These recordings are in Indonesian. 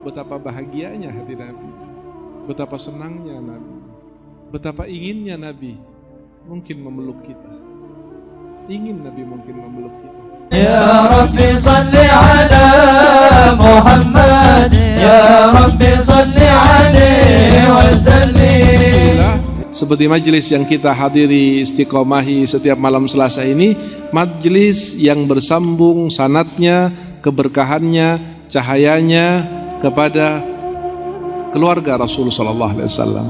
Betapa bahagianya hati Nabi, betapa senangnya Nabi, betapa inginnya Nabi mungkin memeluk kita. Ingin Nabi mungkin memeluk kita. Ya Rabbi salli ala Muhammad, Ya Rabbi salli alaihi wasallim. Seperti majelis yang kita hadiri istiqomahi setiap malam Selasa ini, majelis yang bersambung sanadnya, keberkahannya, cahayanya kepada keluarga Rasul sallallahu alaihi wasallam.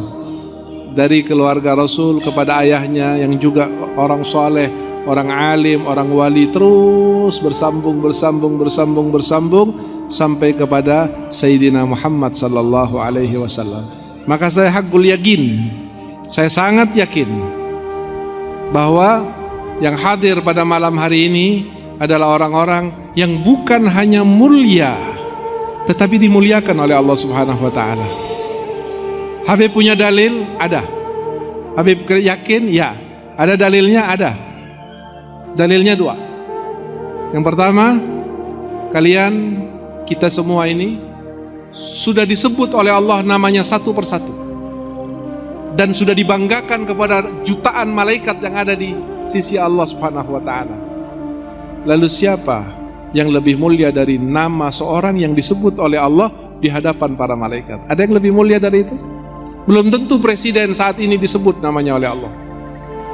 Dari keluarga Rasul kepada ayahnya yang juga orang soleh, orang alim, orang wali, terus bersambung sampai kepada Sayyidina Muhammad sallallahu alaihi wasallam. Maka saya hakul yakin, saya sangat yakin bahwa yang hadir pada malam hari ini adalah orang-orang yang bukan hanya mulia tetapi dimuliakan oleh Allah Subhanahu wa taala. Habib punya dalil? Ada. Habib yakin? Ya. Ada dalilnya? Ada. Dalilnya dua. Yang pertama, kalian, kita semua ini sudah disebut oleh Allah namanya satu persatu, dan sudah dibanggakan kepada jutaan malaikat yang ada di sisi Allah Subhanahu wa taala. Lalu siapa yang lebih mulia dari nama seorang yang disebut oleh Allah di hadapan para malaikat? Ada yang lebih mulia dari itu? Belum tentu presiden saat ini disebut namanya oleh Allah.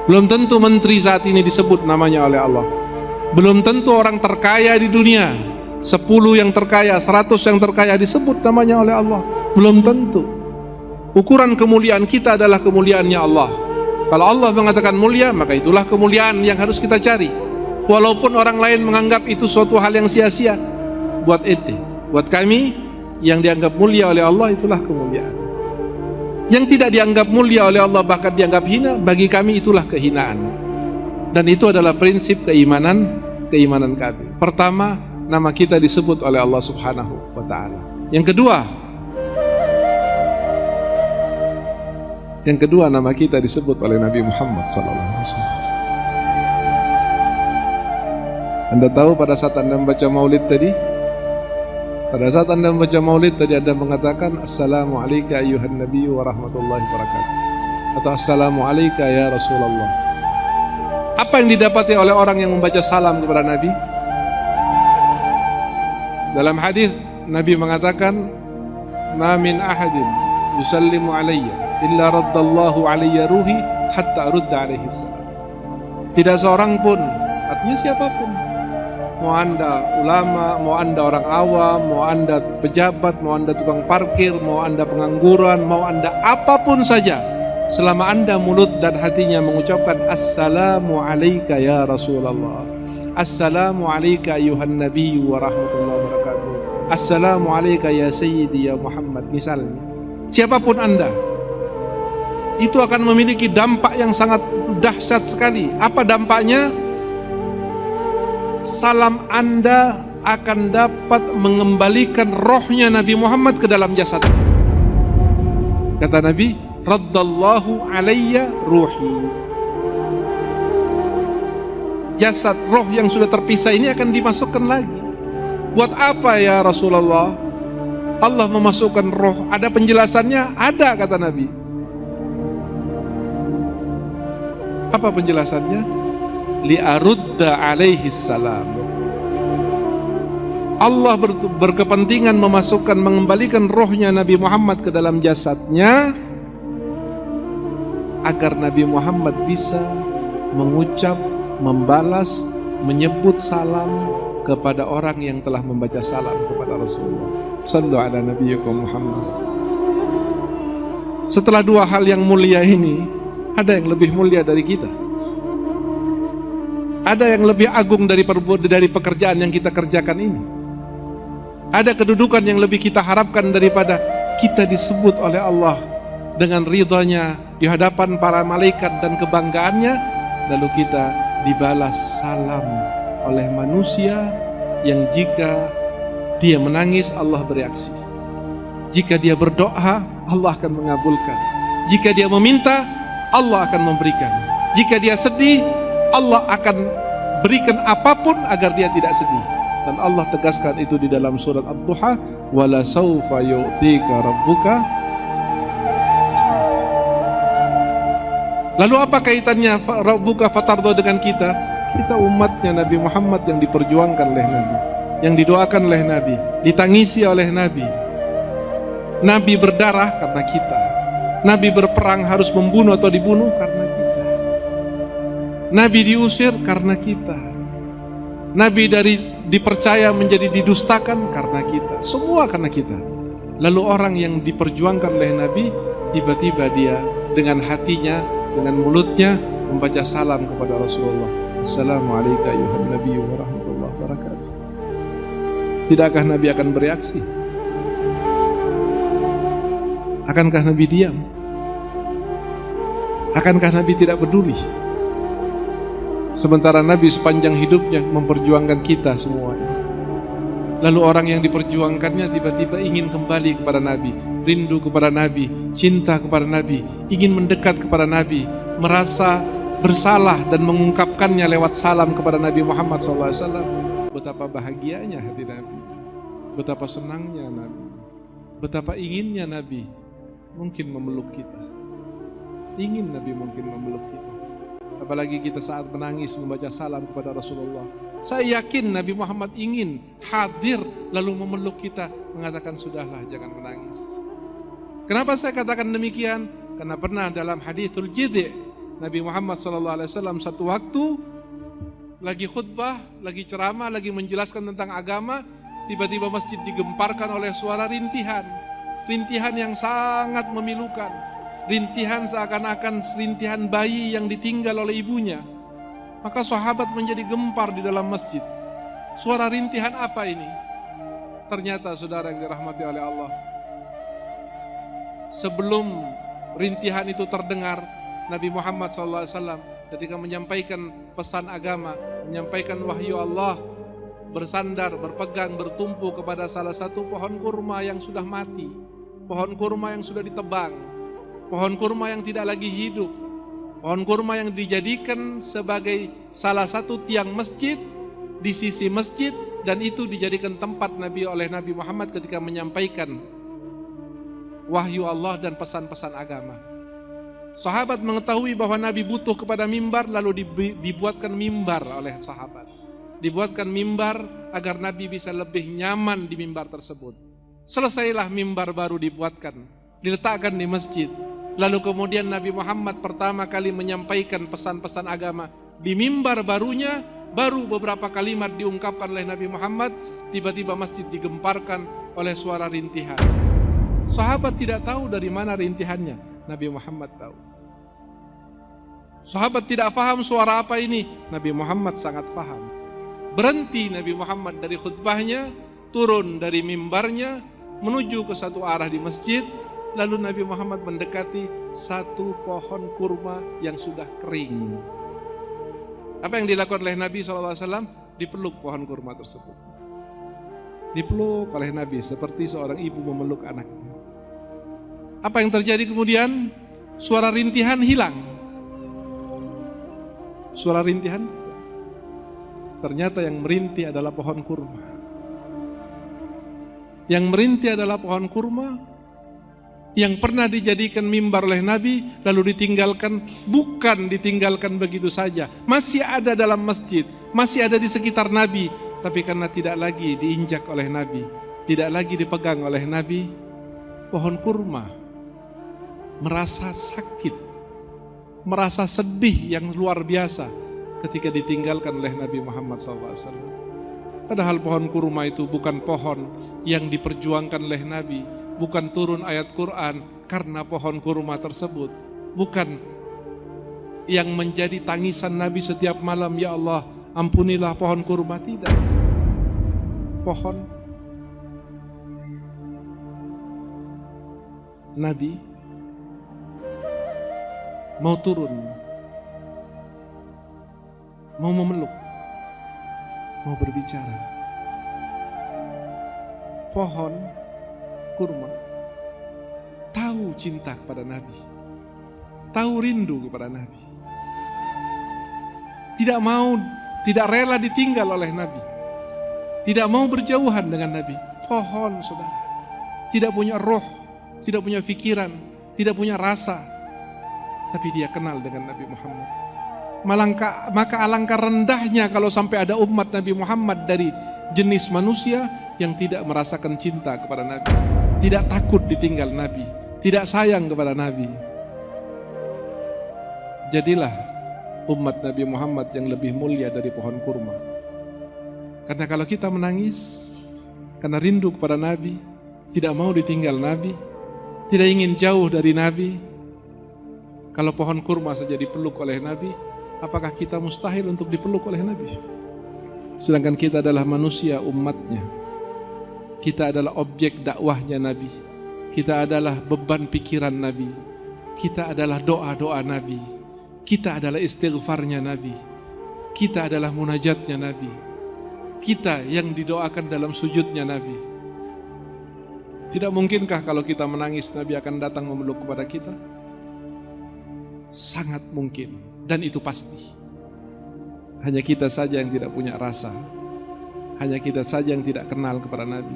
Belum tentu menteri saat ini disebut namanya oleh Allah. Belum tentu orang terkaya di dunia, 10 yang terkaya, 100 yang terkaya disebut namanya oleh Allah. Belum tentu. Ukuran kemuliaan kita adalah kemuliaannya Allah. Kalau Allah mengatakan mulia, maka itulah kemuliaan yang harus kita cari. Walaupun orang lain menganggap itu suatu hal yang sia-sia, buat ente, buat kami yang dianggap mulia oleh Allah, itulah kemuliaan. Yang tidak dianggap mulia oleh Allah, bahkan dianggap hina, bagi kami itulah kehinaan. Dan itu adalah prinsip keimanan kami. Pertama, nama kita disebut oleh Allah Subhanahu wa taala. Yang kedua, nama kita disebut oleh Nabi Muhammad sallallahu alaihi wasallam. Anda tahu pada saat Anda membaca maulid tadi? Pada saat Anda membaca maulid tadi, Anda mengatakan Assalamu alayka ayyuhan nabiyyu wa rahmatullahi wabarakatuh, atau Assalamu alayka ya Rasulullah. Apa yang didapati oleh orang yang membaca salam kepada Nabi? Dalam hadis Nabi mengatakan, Ma min ahadin yusallimu alayya illa raddallahu alayya ruhi hatta arudda alaihi salam. Tidak seorang pun, artinya siapapun, mau Anda ulama, mau Anda orang awam, mau Anda pejabat, mau Anda tukang parkir, mau Anda pengangguran, mau Anda apapun saja, selama Anda mulut dan hatinya mengucapkan Assalamu alayka ya Rasulullah, Assalamu alayka ayuhan nabiyyu wa rahmatullahi wabarakatuh, Assalamu alayka ya sayyidi ya Muhammad, misalnya, siapapun Anda, itu akan memiliki dampak yang sangat dahsyat sekali. Apa dampaknya? Salam Anda akan dapat mengembalikan rohnya Nabi Muhammad ke dalam jasad. Kata Nabi, Raddallahu alayya ruhi. Jasad, roh yang sudah terpisah ini akan dimasukkan lagi. Buat apa ya Rasulullah Allah memasukkan roh? Ada penjelasannya? Ada, kata Nabi. Apa penjelasannya? Li'arudda alaihi salam. Allah berkepentingan memasukkan, mengembalikan rohnya Nabi Muhammad ke dalam jasadnya agar Nabi Muhammad bisa mengucap, membalas, menyebut salam kepada orang yang telah membaca salam kepada Rasulullah. Sallu ala nabiyyikum Muhammad. Setelah dua hal yang mulia ini, ada yang lebih mulia dari kita. Ada yang lebih agung dari pekerjaan yang kita kerjakan ini. Ada kedudukan yang lebih kita harapkan daripada kita disebut oleh Allah dengan ridhanya di hadapan para malaikat dan kebanggaannya, lalu kita dibalas salam oleh manusia yang jika dia menangis Allah bereaksi, jika dia berdoa Allah akan mengabulkan, jika dia meminta Allah akan memberikan, jika dia sedih Allah akan berikan apapun agar dia tidak sedih. Dan Allah tegaskan itu di dalam surat Ad-Duha, wala saufa yu'tika rabbuka. Lalu apa kaitannya rabbuka fatardo dengan kita? Kita umatnya Nabi Muhammad yang diperjuangkan oleh Nabi, yang didoakan oleh Nabi, ditangisi oleh Nabi. Nabi berdarah karena kita. Nabi berperang harus membunuh atau dibunuh karena kita. Nabi diusir karena kita. Nabi dipercaya menjadi didustakan karena kita. Semua karena kita. Lalu orang yang diperjuangkan oleh Nabi, tiba-tiba dia dengan hatinya, dengan mulutnya membaca salam kepada Rasulullah. Assalamualaikum ayuhan nabiyyu wa rahmatullahi wa barakatuh. Tidakkah Nabi akan bereaksi? Akankah Nabi diam? Akankah Nabi tidak peduli? Sementara Nabi sepanjang hidupnya memperjuangkan kita semuanya. Lalu orang yang diperjuangkannya tiba-tiba ingin kembali kepada Nabi, rindu kepada Nabi, cinta kepada Nabi, ingin mendekat kepada Nabi, merasa bersalah dan mengungkapkannya lewat salam kepada Nabi Muhammad SAW. Betapa bahagianya hati Nabi, betapa senangnya Nabi, betapa inginnya Nabi mungkin memeluk kita. Ingin Nabi mungkin memeluk kita. Apalagi kita saat menangis membaca salam kepada Rasulullah. Saya yakin Nabi Muhammad ingin hadir lalu memeluk kita, mengatakan sudahlah jangan menangis. Kenapa saya katakan demikian? Karena pernah dalam hadithul jidhi' Nabi Muhammad SAW satu waktu lagi khutbah, lagi ceramah, lagi menjelaskan tentang agama, tiba-tiba masjid digemparkan oleh suara rintihan. Rintihan yang sangat memilukan. Rintihan seakan-akan rintihan bayi yang ditinggal oleh ibunya. Maka sahabat menjadi gempar di dalam masjid. Suara rintihan apa ini? Ternyata saudara yang dirahmati oleh Allah, sebelum rintihan itu terdengar, Nabi Muhammad SAW ketika menyampaikan pesan agama, menyampaikan wahyu Allah, bersandar, berpegang, bertumpu kepada salah satu pohon kurma yang sudah mati, pohon kurma yang sudah ditebang, pohon kurma yang tidak lagi hidup, pohon kurma yang dijadikan sebagai salah satu tiang masjid di sisi masjid, dan itu dijadikan tempat Nabi oleh Nabi Muhammad ketika menyampaikan wahyu Allah dan pesan-pesan agama. Sahabat mengetahui bahwa Nabi butuh kepada mimbar, lalu dibuatkan mimbar oleh sahabat. Dibuatkan mimbar agar Nabi bisa lebih nyaman di mimbar tersebut. Selesailah mimbar baru dibuatkan, diletakkan di masjid. Lalu kemudian Nabi Muhammad pertama kali menyampaikan pesan-pesan agama. Di mimbar barunya, baru beberapa kalimat diungkapkan oleh Nabi Muhammad, tiba-tiba masjid digemparkan oleh suara rintihan. Sahabat tidak tahu dari mana rintihannya, Nabi Muhammad tahu. Sahabat tidak faham suara apa ini, Nabi Muhammad sangat faham. Berhenti Nabi Muhammad dari khutbahnya, turun dari mimbarnya, menuju ke satu arah di masjid. Lalu Nabi Muhammad mendekati satu pohon kurma yang sudah kering. Apa yang dilakukan oleh Nabi SAW? Dipeluk pohon kurma tersebut. Dipeluk oleh Nabi seperti seorang ibu memeluk anaknya. Apa yang terjadi kemudian? Suara rintihan hilang. Suara rintihan, ternyata yang merintih adalah pohon kurma. Yang merintih adalah pohon kurma yang pernah dijadikan mimbar oleh Nabi, lalu ditinggalkan. Bukan ditinggalkan begitu saja, masih ada dalam masjid, masih ada di sekitar Nabi, tapi karena tidak lagi diinjak oleh Nabi, tidak lagi dipegang oleh Nabi, pohon kurma merasa sakit, merasa sedih yang luar biasa ketika ditinggalkan oleh Nabi Muhammad SAW. Padahal pohon kurma itu bukan pohon yang diperjuangkan oleh Nabi, bukan turun ayat Quran karena pohon kurma tersebut, bukan yang menjadi tangisan Nabi setiap malam, ya Allah ampunilah pohon kurma, tidak. Pohon Nabi mau turun, mau memeluk, mau berbicara. Pohon kurma tahu cinta kepada Nabi, tahu rindu kepada Nabi, tidak mau, tidak rela ditinggal oleh Nabi, Tidak mau berjauhan dengan Nabi. Pohon, saudara. Tidak punya roh, tidak punya pikiran, tidak punya rasa. Tapi dia kenal dengan Nabi Muhammad. Maka alangkah rendahnya kalau sampai ada umat Nabi Muhammad dari jenis manusia yang tidak merasakan cinta kepada Nabi. Tidak takut ditinggal Nabi. Tidak sayang kepada Nabi. Jadilah umat Nabi Muhammad yang lebih mulia dari pohon kurma. Karena kalau kita menangis karena rindu kepada Nabi, tidak mau ditinggal Nabi, tidak ingin jauh dari Nabi, kalau pohon kurma saja dipeluk oleh Nabi, apakah kita mustahil untuk dipeluk oleh Nabi? Sedangkan kita adalah manusia umatnya. Kita adalah objek dakwahnya Nabi. Kita adalah beban pikiran Nabi. Kita adalah doa-doa Nabi. Kita adalah istighfarnya Nabi. Kita adalah munajatnya Nabi. Kita yang didoakan dalam sujudnya Nabi. Tidak mungkinkah kalau kita menangis Nabi akan datang memeluk kepada kita? Sangat mungkin, dan itu pasti. Hanya kita saja yang tidak punya rasa. Hanya kita saja yang tidak kenal kepada Nabi.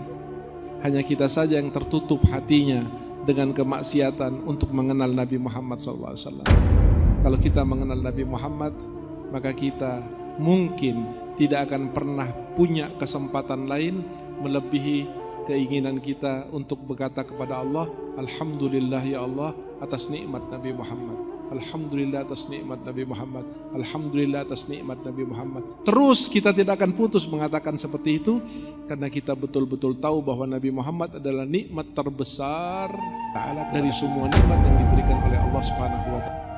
Hanya kita saja yang tertutup hatinya dengan kemaksiatan untuk mengenal Nabi Muhammad SAW. Kalau kita mengenal Nabi Muhammad, maka kita mungkin tidak akan pernah punya kesempatan lain melebihi keinginan kita untuk berkata kepada Allah, Alhamdulillah ya Allah atas nikmat Nabi Muhammad. Alhamdulillah atas nikmat Nabi Muhammad. Alhamdulillah atas nikmat Nabi Muhammad. Terus kita tidak akan putus mengatakan seperti itu, karena kita betul-betul tahu bahwa Nabi Muhammad adalah nikmat terbesar dari semua nikmat yang diberikan oleh Allah Subhanahu wa Ta'ala.